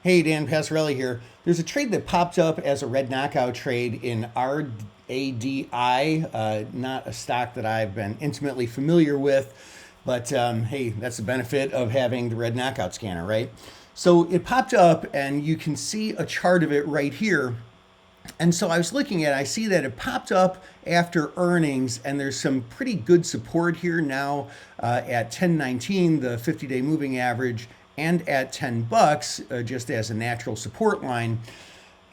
Hey, Dan Passarelli here. There's a trade that popped up as a red knockout trade in RADI, not a stock that I've been intimately familiar with, but hey, that's the benefit of having the red knockout scanner, right? So it popped up, and you can see a chart of it right here. And so I was looking at it, I see that it popped up after earnings, and there's some pretty good support here now at 1019, the 50-day moving average, and at $10 just as a natural support line.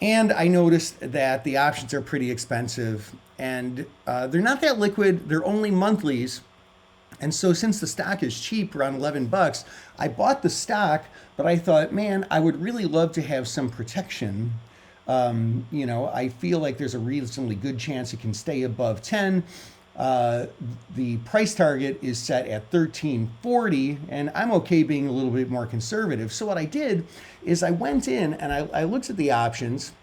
And I noticed that the options are pretty expensive, and they're not that liquid. They're only monthlies. And so since the stock is cheap, around $11, I bought the stock, but I thought, man, I would really love to have some protection. I feel like there's a reasonably good chance it can stay above 10. The price target is set at 1340, and I'm okay being a little bit more conservative. So what I did is I went in and I looked at the options.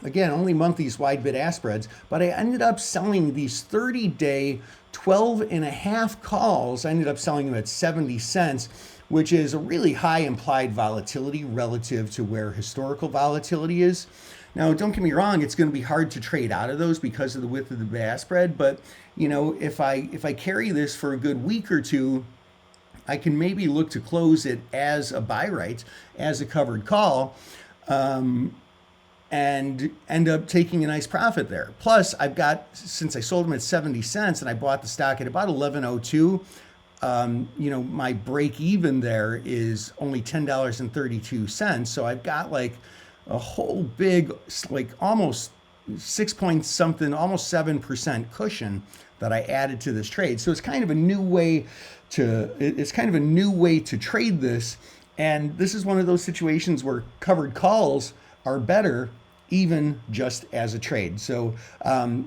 Again, only monthlies, wide bid ask spreads, but I ended up selling these 30-day 12 and a half calls. I ended up selling them at 70 cents, which is a really high implied volatility relative to where historical volatility is. Now, don't get me wrong, it's going to be hard to trade out of those because of the width of the bid ask spread, but if I carry this for a good week or two, I can maybe look to close it as a buy right, as a covered call, and end up taking a nice profit there. Plus, since I sold them at 70 cents and I bought the stock at about 1102, my break even there is only $10.32. So I've got like a whole big, like almost 6 point something, almost 7% cushion that I added to this trade. So it's kind of a new way to trade this. And this is one of those situations where covered calls are better even just as a trade. So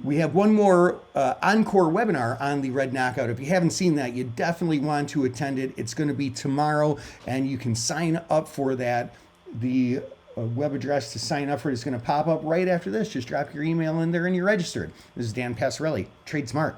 we have one more encore webinar on the Red Knockout. If you haven't seen that, you definitely want to attend it. It's going to be tomorrow, and you can sign up for that. The web address to sign up for it is going to pop up right after this. Just drop your email in there and you're registered. This is Dan Passarelli. Trade smart.